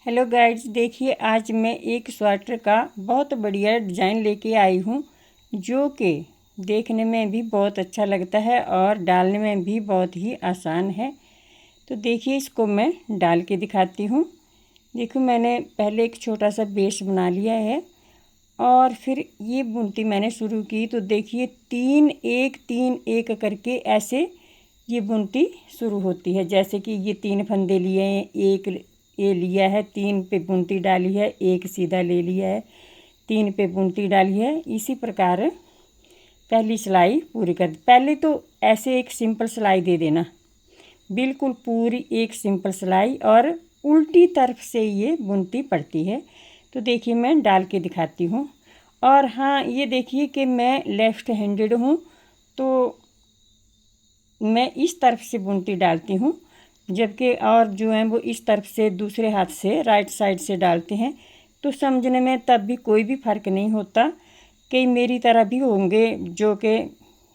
Hello guides, देखिए आज मैं एक स्वेटर का बहुत बढ़िया डिज़ाइन लेके आई हूँ जो कि देखने में भी बहुत अच्छा लगता है और डालने में भी बहुत ही आसान है। तो देखिए इसको मैं डाल के दिखाती हूँ। देखो मैंने पहले एक छोटा सा बेस बना लिया है और फिर ये बुनती मैंने शुरू की। तो देखिए 3 1 3 1 करके ऐसे ये बुनती शुरू होती है। जैसे कि ये 3 फंदे लिए हैं, एक ये लिया है, 3 पे बुनती डाली है, एक सीधा ले लिया है, 3 पे बुनती डाली है। इसी प्रकार पहली सिलाई पूरी कर दी। पहले तो ऐसे एक सिंपल सिलाई दे देना, बिल्कुल पूरी एक सिंपल सिलाई, और उल्टी तरफ से ये बुनती पड़ती है। तो देखिए मैं डाल के दिखाती हूँ। और हाँ, ये देखिए कि मैं लेफ़्ट हैंडेड हूँ, तो मैं इस तरफ से बुनती डालती हूँ, जबकि और जो हैं वो इस तरफ से दूसरे हाथ से राइट साइड से डालते हैं। तो समझने में तब भी कोई भी फ़र्क नहीं होता। कई मेरी तरह भी होंगे जो कि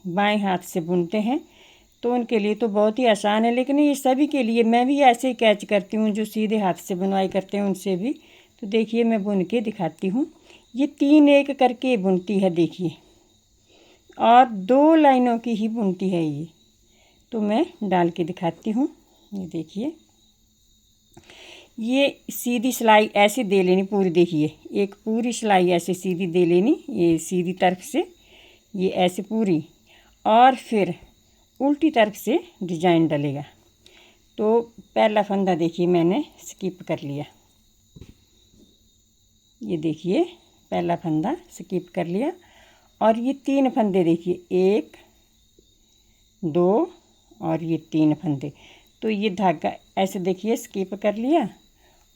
बाएं हाथ से बुनते हैं, तो उनके लिए तो बहुत ही आसान है। लेकिन ये सभी के लिए मैं भी ऐसे ही कैच करती हूँ, जो सीधे हाथ से बुनाई करते हैं उनसे भी। तो देखिए मैं बुन के दिखाती हूँ। ये 3 1 करके बुनती है देखिए, और 2 लाइनों की ही बुनती है ये। तो मैं डाल के दिखाती हूँ। ये देखिए, ये सीधी सिलाई ऐसे दे लेनी पूरी। देखिए एक पूरी सिलाई ऐसे सीधी दे लेनी, ये सीधी तरफ से ये ऐसे पूरी, और फिर उल्टी तरफ से डिजाइन डलेगा। तो पहला फंदा देखिए मैंने स्किप कर लिया। ये देखिए पहला फंदा स्किप कर लिया, और ये 3 फंदे देखिए, 1 2 और ये 3 फंदे। तो ये धागा ऐसे देखिए स्किप कर लिया,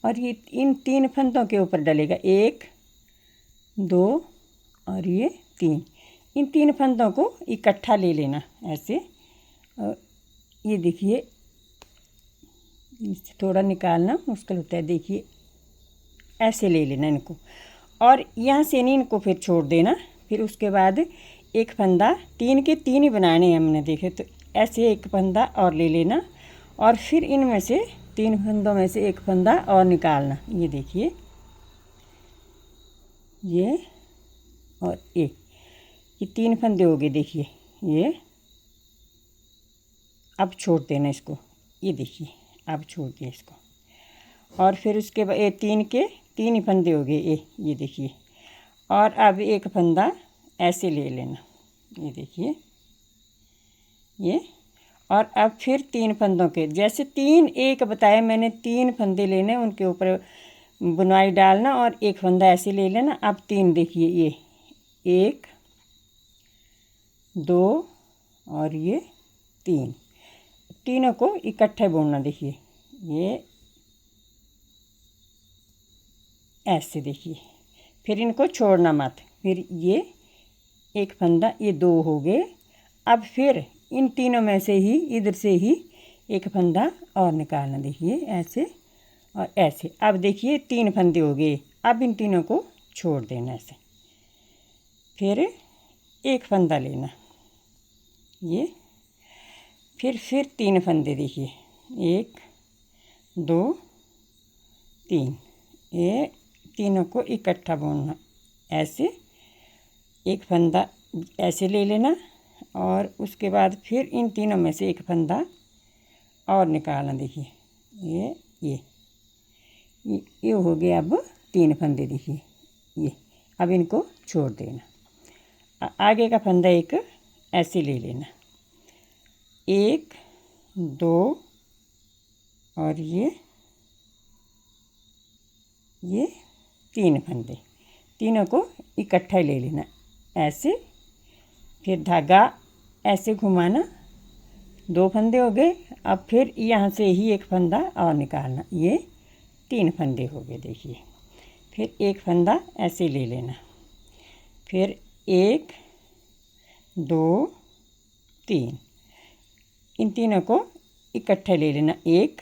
और ये इन 3 फंदों के ऊपर डलेगा, 1 2 और ये 3। इन 3 फंदों को इकट्ठा ले लेना ऐसे। और ये देखिए इससे थोड़ा निकालना मुश्किल होता है। देखिए ऐसे ले लेना इनको, और यहाँ से नहीं इनको फिर छोड़ देना। फिर उसके बाद एक फंदा, 3 के 3 ही बनाने हैं हमने, देखे तो ऐसे एक फंदा और ले लेना, और फिर इनमें से 3 फंदों में से एक फंदा और निकालना। ये देखिए ये और ये 3 फंदे हो गए। देखिए ये अब छोड़ देना इसको। ये देखिए अब छोड़ दिया इसको, और फिर उसके बाद ये 3 के 3 ही फंदे हो गए। ये देखिए, और अब एक फंदा ऐसे ले लेना। ये देखिए ये, और अब फिर 3 फंदों के, जैसे 3 1 बताया मैंने, 3 फंदे लेने, उनके ऊपर बुनाई डालना और एक फंदा ऐसे ले लेना। अब 3 देखिए, ये 1 2 और ये 3, तीनों को इकट्ठे बुनना। देखिए ये ऐसे, देखिए फिर इनको छोड़ना मत। फिर ये एक फंदा, ये 2 हो गए। अब फिर इन तीनों में से ही, इधर से ही एक फंदा और निकालना। देखिए ऐसे और ऐसे। अब देखिए 3 फंदे हो गए। अब इन तीनों को छोड़ देना ऐसे। फिर एक फंदा लेना, ये फिर 3 फंदे। देखिए 1 2 3, ये तीनों को इकट्ठा बुनना ऐसे। एक फंदा ऐसे ले लेना, और उसके बाद फिर इन तीनों में से एक फंदा और निकालना। देखिए ये हो गया। अब 3 फंदे देखिए ये। अब इनको छोड़ देना। आगे का फंदा एक ऐसे ले लेना, 1 2 और ये 3 फंदे, तीनों को इकट्ठा ले लेना ऐसे। फिर धागा ऐसे घुमाना, 2 फंदे हो गए। अब फिर यहाँ से ही एक फंदा और निकालना, ये 3 फंदे हो गए। देखिए फिर एक फंदा ऐसे ले लेना, फिर 1 2 3, इन तीनों को इकट्ठे ले लेना, 1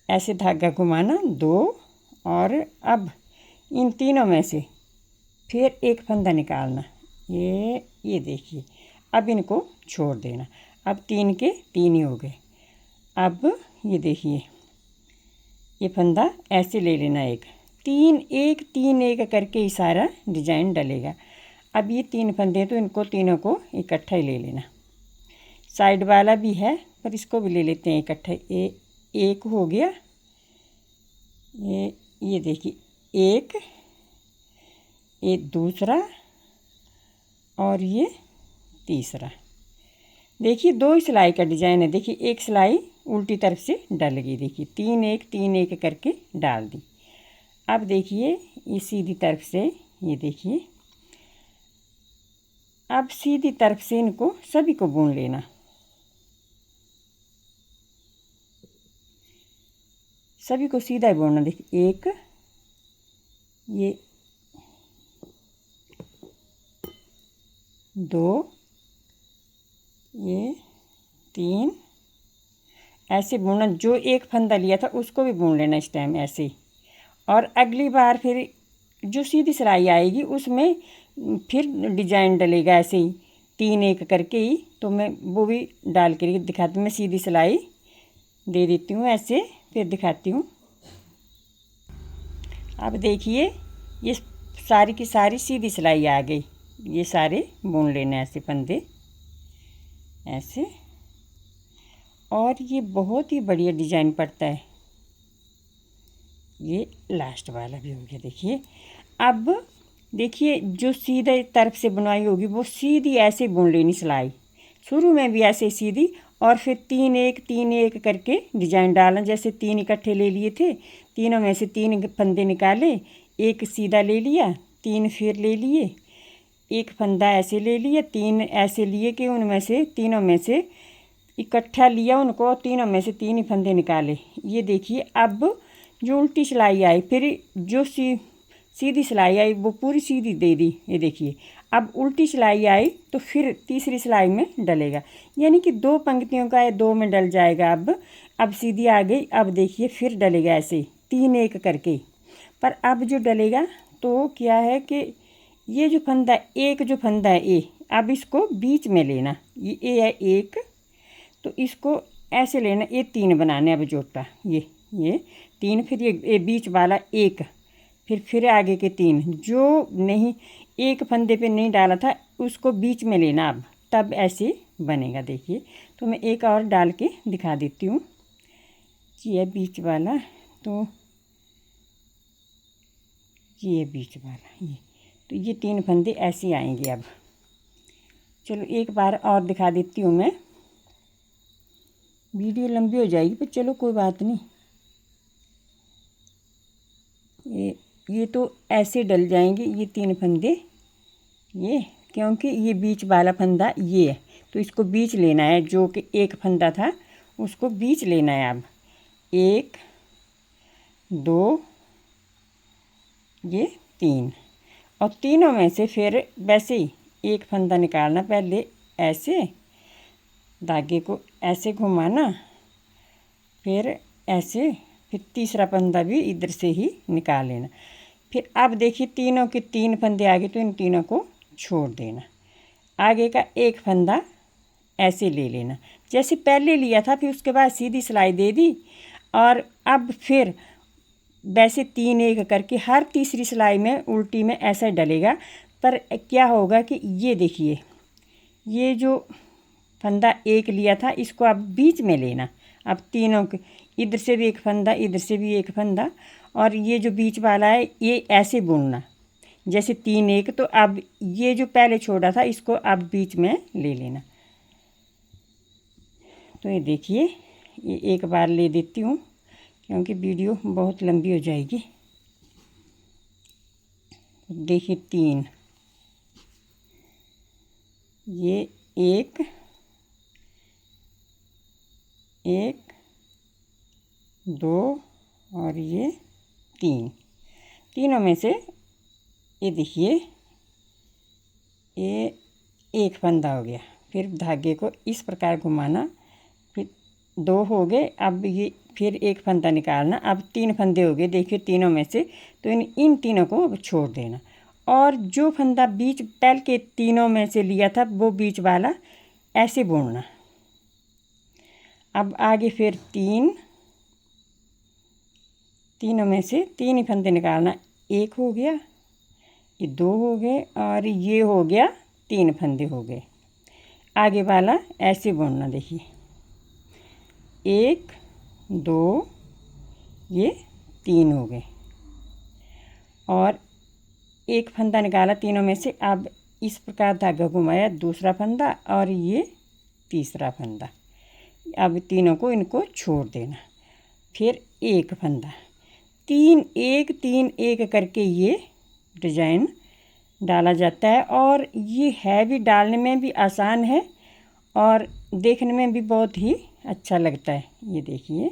ऐसे धागा घुमाना, 2, और अब इन तीनों में से फिर एक फंदा निकालना। ये देखिए, अब इनको छोड़ देना। अब 3 के 3 ही हो गए। अब ये देखिए ये फंदा ऐसे ले लेना, एक तीन एक करके ही सारा डिजाइन डलेगा। अब ये 3 फंदे तो इनको तीनों को इकट्ठा ही ले लेना। साइड वाला भी है पर इसको भी ले लेते हैं इकट्ठा। एक हो गया, ये देखिए एक दूसरा और ये तीसरा। देखिए 2 सिलाई का डिजाइन है। देखिए एक सिलाई उल्टी तरफ से डल गई, देखिए 3 एक करके डाल दी। अब देखिए ये सीधी तरफ से, ये देखिए अब सीधी तरफ से इनको सभी को बुन लेना। सभी को सीधा ही बुनना। देखिए एक, ये 2, ये 3, ऐसे बुनना। जो एक फंदा लिया था उसको भी बुन लेना इस टाइम ऐसे ही। और अगली बार फिर जो सीधी सिलाई आएगी उसमें फिर डिजाइन डलेगा ऐसे ही 3 एक करके ही। तो मैं वो भी डाल के दिखाती हूँ। मैं सीधी सिलाई दे देती हूँ ऐसे, फिर दिखाती हूँ। अब देखिए ये सारी की सारी सीधी सिलाई आ गई। ये सारे बुन लेना ऐसे फंदे ऐसे। और ये बहुत ही बढ़िया डिजाइन पड़ता है। ये लास्ट वाला भी हो गया। देखिए अब देखिए जो सीधे तरफ से बुनाई होगी वो सीधी ऐसे बुन लेनी सिलाई, शुरू में भी ऐसे सीधी। और फिर 3 एक करके डिजाइन डालना। जैसे 3 इकट्ठे ले लिए थे, तीनों में से 3 फंदे निकाले, एक सीधा ले लिया, 3 फिर ले लिए, एक फंदा ऐसे ले लिया, 3 ऐसे लिए कि उनमें से तीनों में से इकट्ठा लिया उनको, तीनों में से 3 ही फंदे निकाले। ये देखिए अब जो उल्टी सिलाई आई, फिर जो सीधी सिलाई आई वो पूरी सीधी दे दी। ये देखिए अब उल्टी सिलाई आई तो फिर तीसरी सिलाई में डलेगा, यानी कि 2 पंक्तियों का 2 में डल जाएगा। अब सीधी आ गई। अब देखिए फिर डलेगा ऐसे 3 एक करके। पर अब जो डलेगा तो क्या है कि ये जो फंदा है ए, अब इसको बीच में लेना। ये ए है एक, तो इसको ऐसे लेना। ये 3 बनाने अब जोटा, ये 3, फिर ये बीच वाला एक, फिर आगे के 3 जो नहीं एक फंदे पे नहीं डाला था उसको बीच में लेना। अब तब ऐसे बनेगा। देखिए तो मैं एक और डाल के दिखा देती हूँ। ये बीच वाला, तो ये बीच वाला, ये 3 फंदे ऐसे आएंगे। अब चलो एक बार और दिखा देती हूँ मैं। वीडियो लंबी हो जाएगी पर चलो कोई बात नहीं। ये तो ऐसे डल जाएंगे ये 3 फंदे, ये क्योंकि ये बीच वाला फंदा ये है तो इसको बीच लेना है। जो कि एक फंदा था उसको बीच लेना है। अब 1 2 ये 3, और तीनों में से फिर वैसे ही एक फंदा निकालना। पहले ऐसे धागे को ऐसे घुमाना, फिर ऐसे, फिर तीसरा फंदा भी इधर से ही निकाल लेना। फिर अब देखिए तीनों के 3 फंदे आगे तो इन तीनों को छोड़ देना। आगे का एक फंदा ऐसे ले लेना जैसे पहले लिया था, फिर उसके बाद सीधी सिलाई दे दी। और अब फिर वैसे 3 एक करके हर तीसरी सिलाई में उल्टी में ऐसा डलेगा। पर क्या होगा कि ये देखिए ये जो फंदा एक लिया था इसको अब बीच में लेना। अब तीनों के इधर से भी एक फंदा, इधर से भी एक फंदा, और ये जो बीच वाला है ये ऐसे बुनना जैसे 3 एक। तो अब ये जो पहले छोड़ा था इसको अब बीच में ले लेना। तो ये देखिए ये एक बार ले देती हूँ क्योंकि वीडियो बहुत लंबी हो जाएगी। देखिए 3, ये 1 2 और ये 3, तीनों में से ये देखिए ये एक फंदा हो गया। फिर धागे को इस प्रकार घुमाना, फिर 2 हो गए। अब ये फिर एक फंदा निकालना। अब 3 फंदे हो गए देखिए तीनों में से, तो इन तीनों को अब छोड़ देना। और जो फंदा बीच पहले के तीनों में से लिया था वो बीच वाला ऐसे बुनना। अब आगे फिर 3 तीनों में से 3 ही फंदे निकालना। एक हो गया, ये 2 हो गए और ये हो गया 3 फंदे हो गए। आगे वाला ऐसे बुनना, देखिए 1 2 ये 3 हो गए और एक फंदा निकाला तीनों में से। अब इस प्रकार धागा घुमाया, दूसरा फंदा और ये तीसरा फंदा। अब तीनों को इनको छोड़ देना, फिर एक फंदा, 3 1 3 1 करके ये डिजाइन डाला जाता है। और ये है भी डालने में भी आसान है और देखने में भी बहुत ही अच्छा लगता है। ये देखिए,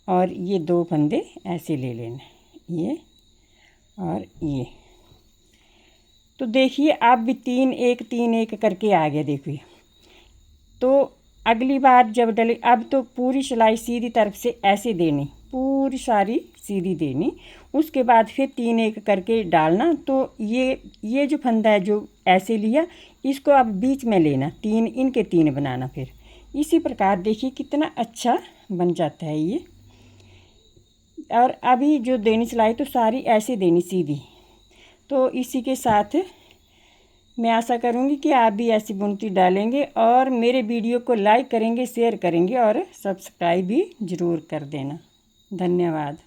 और ये 2 फंदे ऐसे ले लेना, ये और ये। तो देखिए आप भी 3 1 3 1 करके आ गया। देखिए, तो अगली बार जब डले, अब तो पूरी सिलाई सीधी तरफ से ऐसे देनी, पूरी सारी सीधी देनी। उसके बाद फिर 3 1 करके डालना। तो ये जो फंदा है जो ऐसे लिया, इसको अब बीच में लेना, 3 इनके 3 बनाना। फिर इसी प्रकार देखिए कितना अच्छा बन जाता है ये। और अभी जो देनी सिलाई तो सारी ऐसे देनी सीधी। तो इसी के साथ मैं आशा करूँगी कि आप भी ऐसी बुनती डालेंगे और मेरे वीडियो को लाइक करेंगे, शेयर करेंगे और सब्सक्राइब भी ज़रूर कर देना। धन्यवाद।